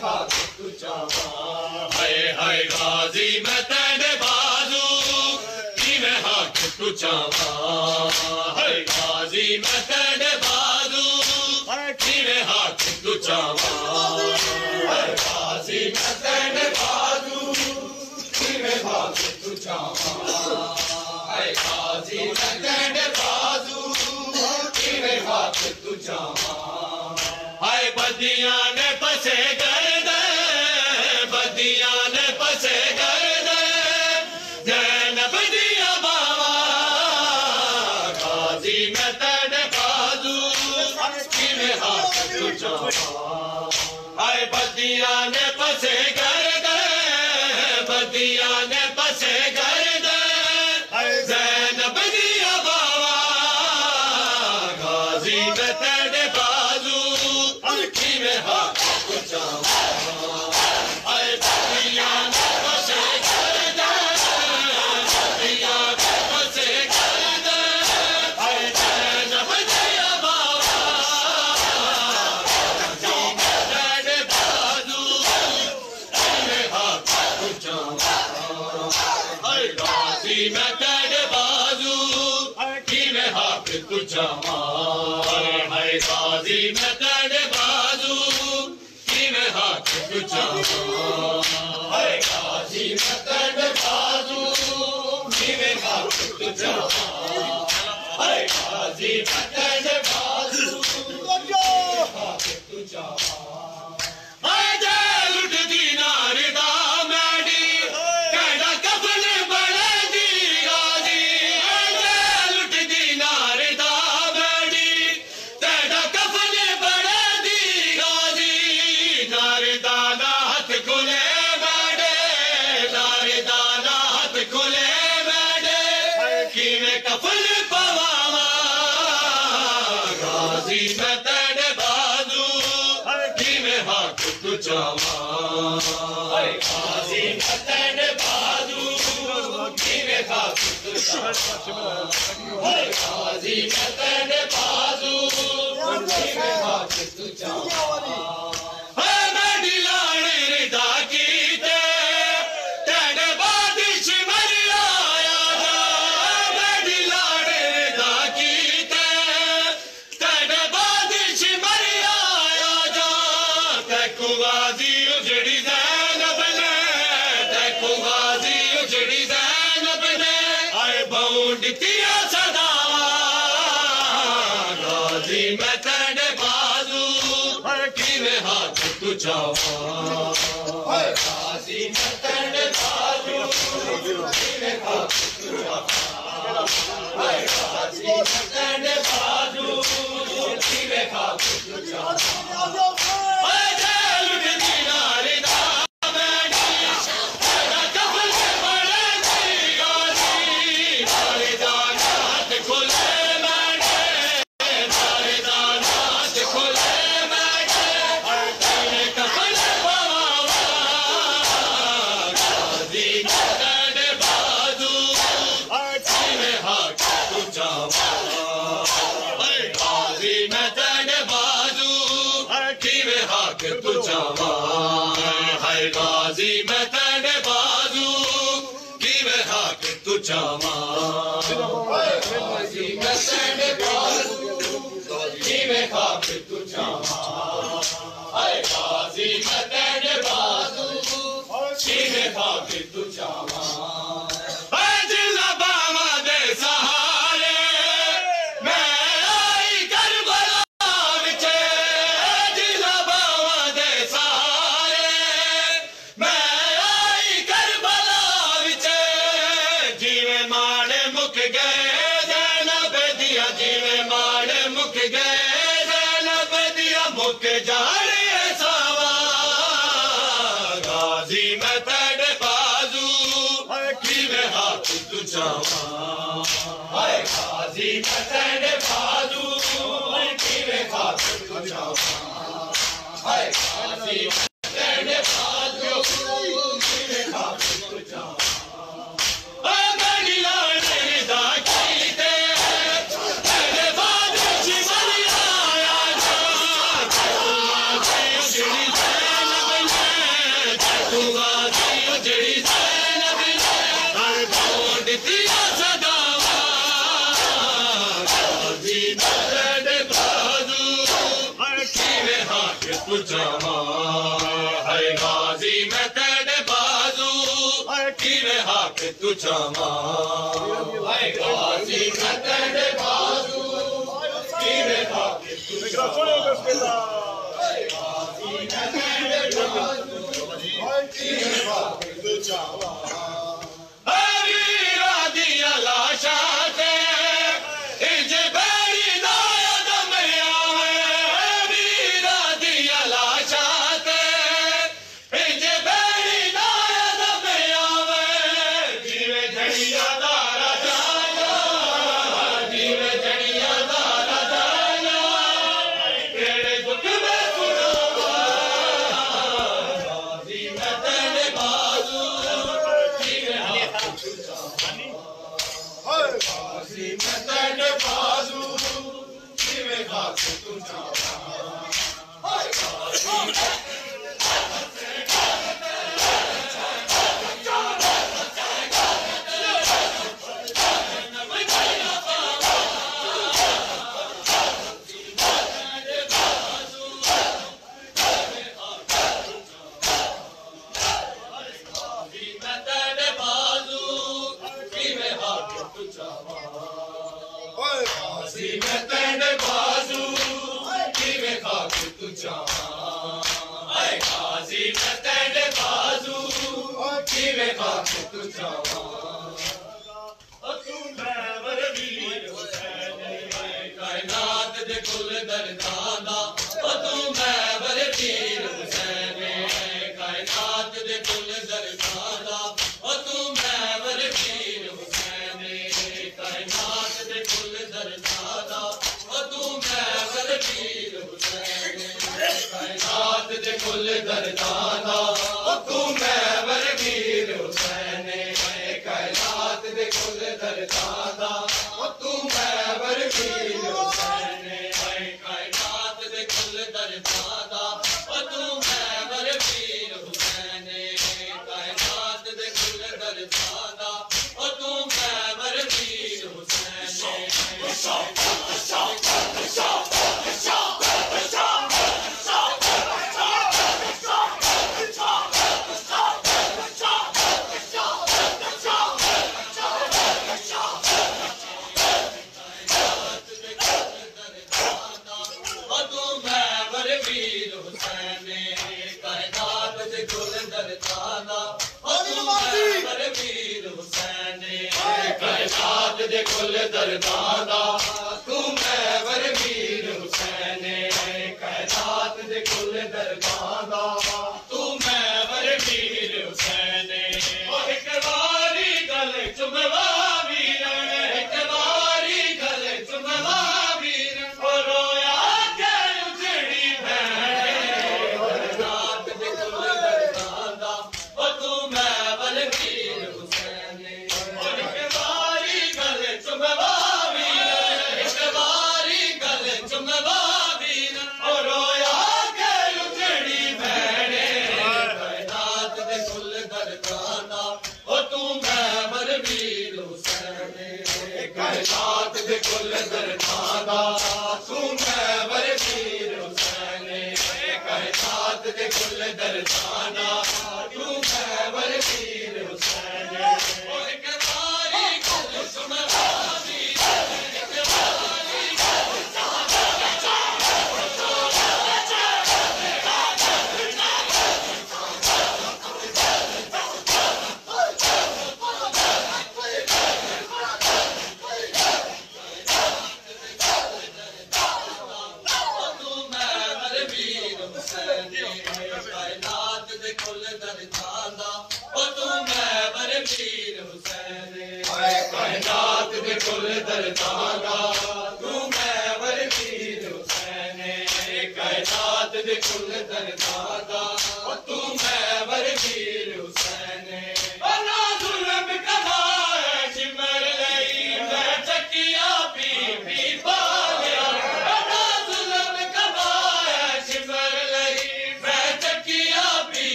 خاک تجھا ہائے ہائے غازی میں تیرے بازو کی میں خاک تجھا ہائے غازی میں تیرے بازو کی میں خاک تجھا ہائے غازی میں تیرے بازو کی میں خاک تجھا ہائے غازی میں تیرے بازو کی میں خاک تجھا ہائے بدیاں نے پسے گردے بدیاں نے پسے گردے زینب دیا بابا غازی میں تیرے بازو کی میں خاک تجھا ہائے بدیاں نے پسے گردے بدیاں نے پسے گردے زینب دیا بابا غازی میں تیرے بازو کی میں خاک تجھا ہائے بدیاں نے پسے گردے بدیاں نے پسے گردے زینب دیا بابا غازی میں تیرے بازو کی میں خاک تجھا ہائے غازی میں تیرے بازو کی میں خاک تجھا ہائے غازی میں تیرے بازو کی میں خاک تجھا ہائے غازی میں تیرے بازو کی میں خاک تجھا ہائے غازی میں تیرے بازو کی میں خاک تجھا ہائے جیل اٹھ دینار دا میڈی کہڑا کفن بڑے دی غازی جیل اٹھ دینار دا میڈی کہڑا کفن بڑے دی غازی نار دانا ہاتھ کھلے بیڑے نار دانا ہاتھ کھلے بیڑے کیویں کفن پواواں غازی میں تیرے بازو کی میں خاک تجھا ہائے غازی میں تیرے بازو کی میں خاک تجھا ہائے غازی میں تیرے بازو کی میں خاک تجھا ہائے میں ڈلانے ردا کیتے تیرے بادش مر آیا جا میں ڈلانے ردا کیتے تیرے بادش مر آیا جا تیکو غازی اجڑی زینب نے تیکو غازی اجڑی زینب نے آئے بونڈ کیا صداواں غازی میں تیرے بازو کی میں خاک تجھا ہائے غازی میں تیرے بازو کی میں خاک تجھا ہائے غازی میں تیرے بازو کی میں خاک تجھا ہائے جیل اٹھ دینار دا میڈی کہڑا کفن بڑے دی غازی نار دانا ہاتھ کھلے بیڑے نار دانا ہاتھ کھلے بیڑے کیویں کفن پواواں غازی میں تیرے بازو کی میں خاک تجھا ہائے غازی میں تیرے بازو کی میں خاک تجھا ہائے غازی میں تیرے بازو کی میں خاک تجھا ہائے غازی میں تیرے بازو کی میں خاک تجھا ہائے غازی میں تیرے بازو کی میں خاک تجھا ہائے جلا باواں دے سہارے میں آئی کربلا وچ جلا باواں دے سہارے میں آئی کربلا وچ جیویں ماڑے مک گئے زینب دیا جیویں ماڑے مک گئے زینب دیا مک جانے ساواں غازی میں تیرے بازو کی میں خاک تجھا ہائے غازی میں تیرے بازو کی میں خاک تجھا ہائے غازی میں تیرے بازو کی میں خاک تجھا غازی جڑی زینب نے ڈھونڈ دیا صداوا غازی میں تیرے بازو کیویں ہاتھ پچاواں ہے غازی میں تیرے بازو کیویں ہاتھ پچاواں ہے غازی میں تیرے بازو کیویں ہاتھ پچاواں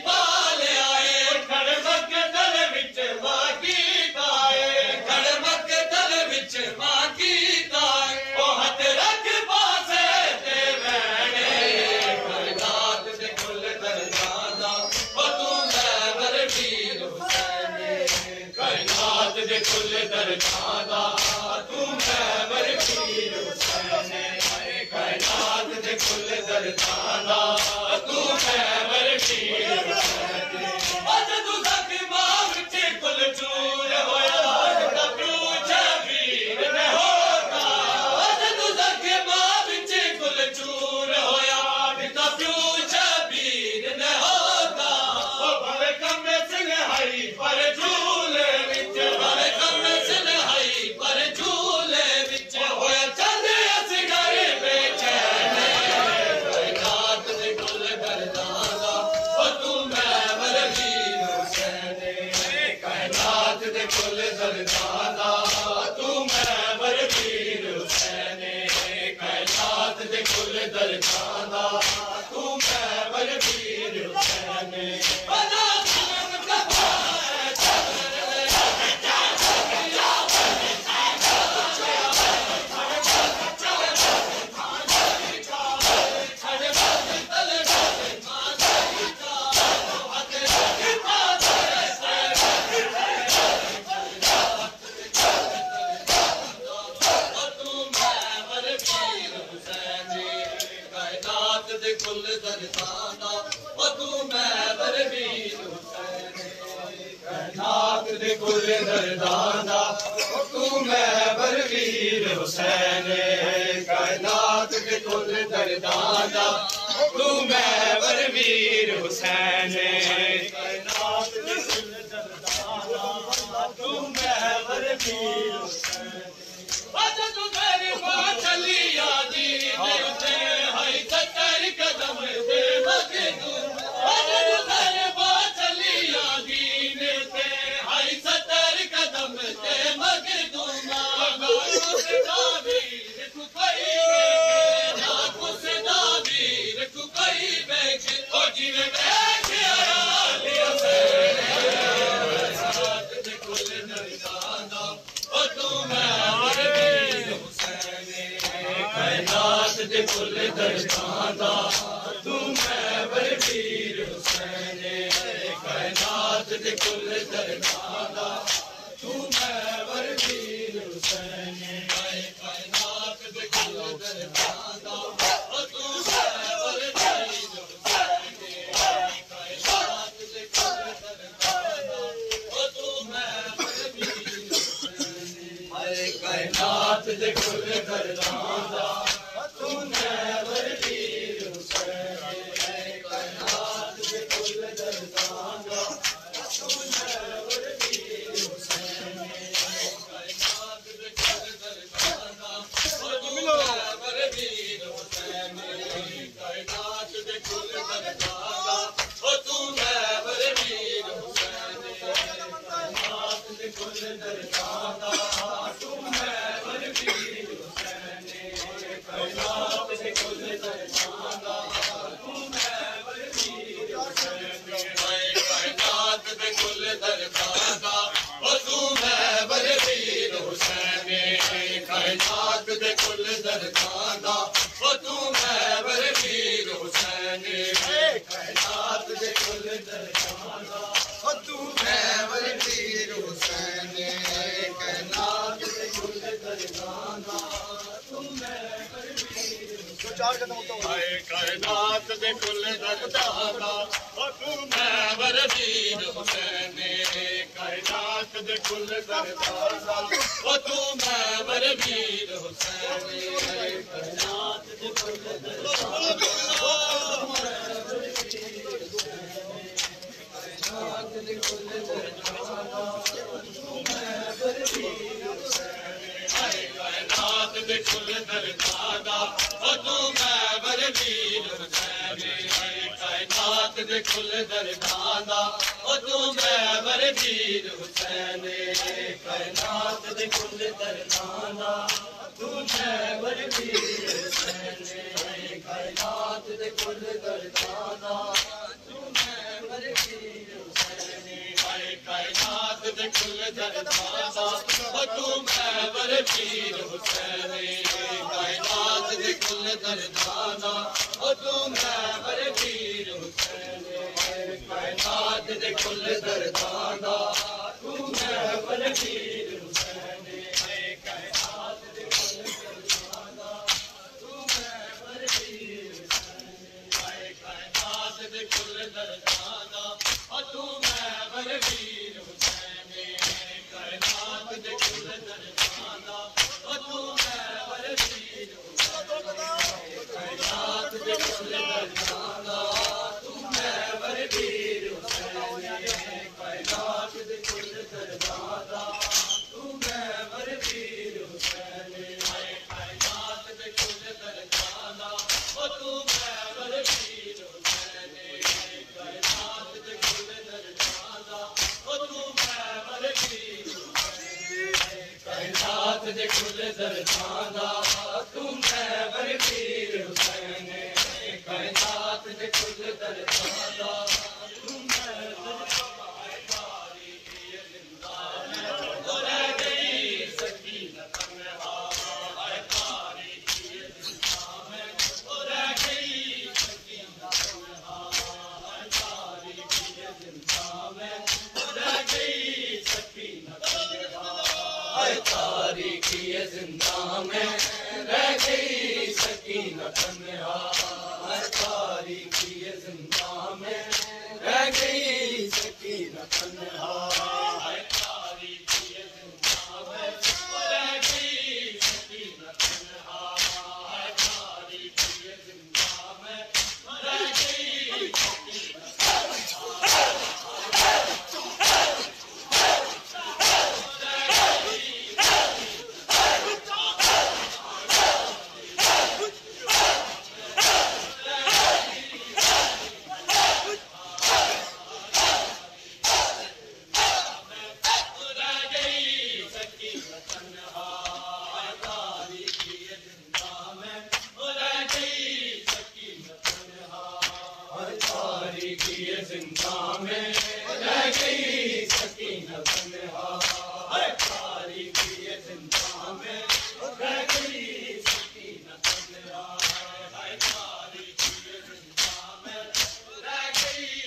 پال کل دردانا تو محور پیر حسین کائنات دے کل دردانا تو محور پیر حسین اج تو تک ماں وچ کل چور ہویا تا پوچھا پیر نہ ہوتا اج تو تک ماں وچ کل چور ہویا تا پوچھا پیر نہ ہوتا او بھوے کم سنہائی پر جھولے وچ بھوے کم سنہائی پر جھولے وچ ہویا چندے اصغر بے چین کائنات دے کل دردانا او تو محور پیر حسین کائنات دے کل دردانا تو محور پیر حسین کائنات دے کل دردانا تو محور پیر حسین کل دردانا او تو محور پیر حسین کائنات دے کل دردانا او تو محور پیر حسین کائنات دے کل دردانا او تو محور پیر حسین کائنات دے کل دردانا او تو محور پیر حسین اج تو میری ماں چلی آدی دیتے ہائی ستر قدم دے مخدوم اج تو میری ماں چلی آدی دیتے ہائی ستر قدم دے مخدوم ناقوس تعبیر کو کئی ناقوس تعبیر کو کئی بیک او جیوے بیک علی حسین ساتھ دے کل دردانا او تو محور پیر حسین کائنات دے کل دردانا تو محور پیر حسین کائنات دے کل دردانا تو محور پیر حسین کائنات دے کل دردانا او تو محور پیر حسین کائنات دے کل دردانا او تو محور پیر حسین کائنات دے کل دردانا تو محور پیر حسین کائنات دے کل دردانا تو محور پیر حسین کائنات دے کل دردانا او تو محور پیر حسین کائنات دے کل دردانا او تو محور پیر حسین کائنات دے کل دردانا تو محور پیر حسین کائنات دے کل دردانا تو محور پیر حسین کائنات دے کل دردانا او تو محور پیر حسین کائنات دے کل دردانا او تو محور پیر حسین کائنات دے کل دردانا او تو محور پیر حسین کائنات دے کل دردانا تو محور پیر کائنات دے کل دردانا او تو محور پیر حسین کائنات دے کل دردانا او تو محور پیر حسین کائنات دے کل دردانا کائنات دے کل دردانا تو محور پیر حسین کائنات دے کل دردانا او تو محور پیر حسین کائنات دے کل دردانا او تو محور پیر حسین کائنات دے کل دردانا تو محور پیر حسین کائنات دے کل دردانا تو محور پیر حسین کائنات دے کل دردانا او تو محور پیر حسین کائنات دے کل دردانا او تو محور پیر حسین کائنات دے کل دردانا تو محور پیر درساندہ تم خیبر پیر حسین کائنات دے کل درساندہ تم خیبر تاریخی زندہ میں وہ رہ گئی سکینت تنہا تاریخی زندہ میں وہ رہ گئی سکینت تنہا تاریخی زندہ میں وہ رہ گئی سکینت تنہا تاریخی زندہ میں رہ گئی سکینت تنہا تاریخی زندہ میں رہ گئی سکینت تنہا تاریخی زندہ میں رہ گئی سکینت تنہا تاریخی زندہ میں رہ گئی زندہ میں رہ گئی سکینت تنہا تاریخی زندہ میں رہ گئی سکینت تنہا تاریخی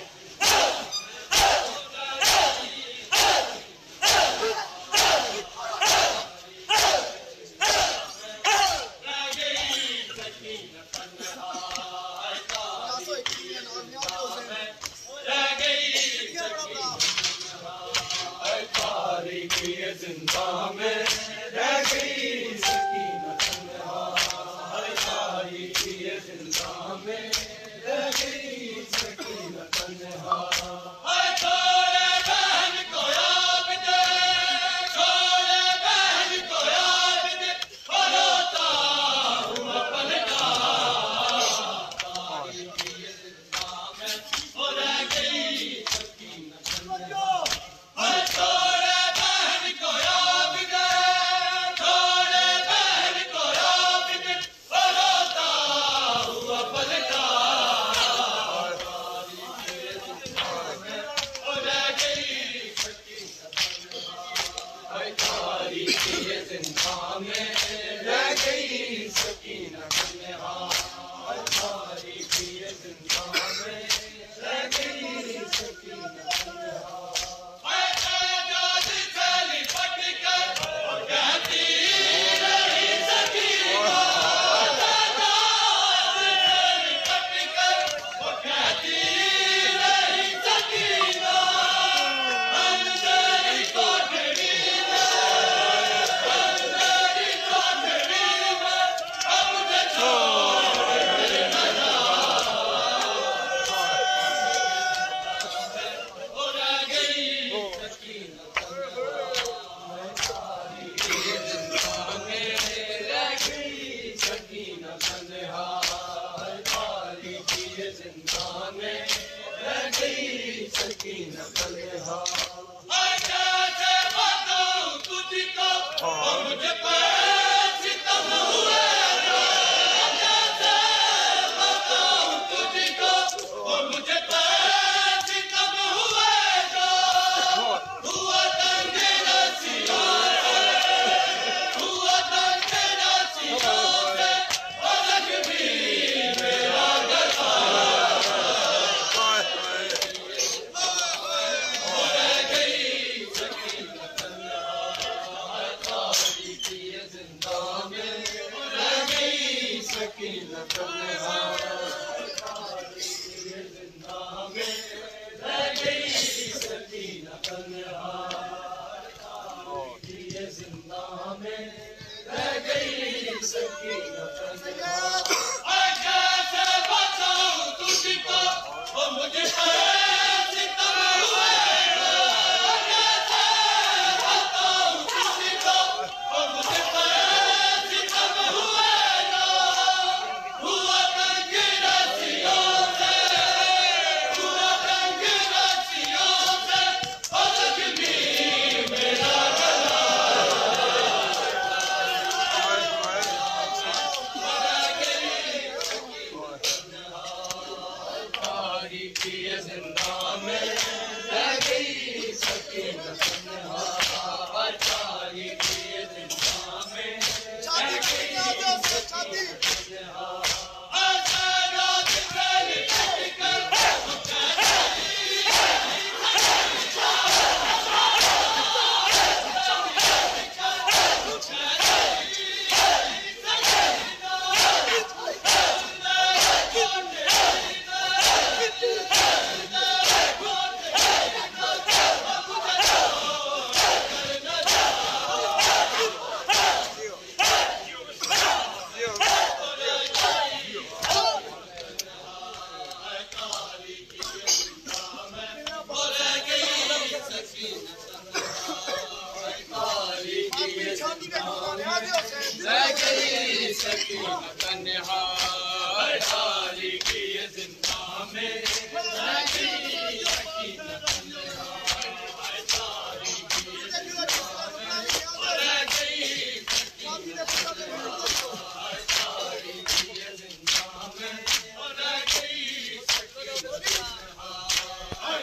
زندہ میں رہ گئی سکینت تنہا زندہ میں رہ گئی سکینت تنہا تاریخی زندہ میں رہ گئی سکینت تنہا چھوڑے بہن کو یاد دے چھوڑے بہن کو یاد دے روتا ہوا پلٹا تاریخی زندہ میں رہ گئی سکینت تنہا زندہ میں رہ گئی سکینت تنہا تاریخی زندہ میں رہ گئی سکینت تنہا چلی پٹ کر کہتی رہی سکینہ چلی پٹ کر کہتی رہی سکینہ اندر کوٹڑی سکینت تنہا کیسے بتاؤں تجھ کو مجھے پہ ستم ہوئے کیسے بتاؤں تجھ کو مجھے پہ ستم ہوئے ہوا تنگ رسیوں سے ہوا تنگ رسیوں سے الگ بھی میرا گلا سکینت تنہا زندہ میں رہ گئی سکینت تنہا زندہ میں رہ گئی سکینت تنہا کیسے بچاؤں تجھ کو مجھے ستم ہوئے کیسے بتاؤں تجھ کو مجھے ستم ہوئے ہوا تنگ رہ گئی سکینہ تنہا تاریکی زندہ میں رہ گئی سکینہ تنہا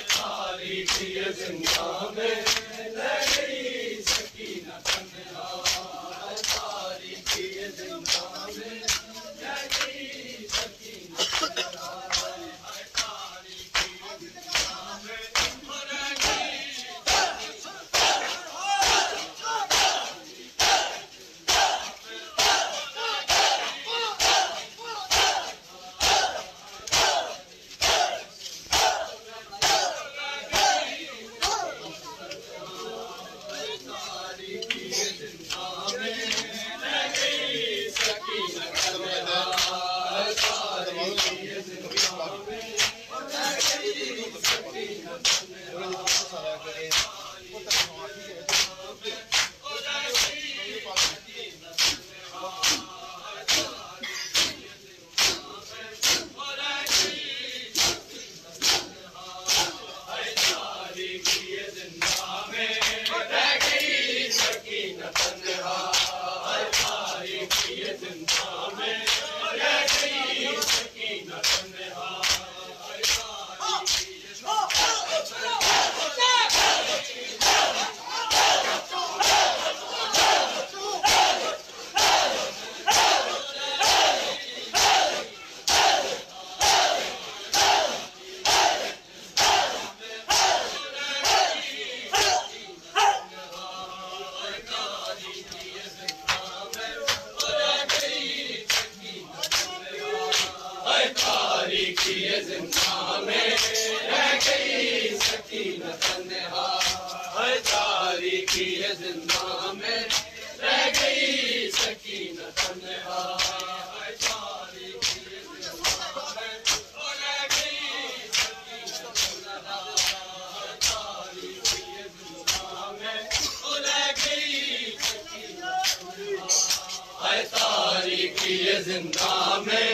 تاریکی زندہ میں رہ گئی سکینہ تاریکی زندہ میں رہ گئی سکینہ تاریکی زندہ میں رہ گئی سکینہ تنہا تاریکی زندہ میں رہ گئی سکینہ زندہ میں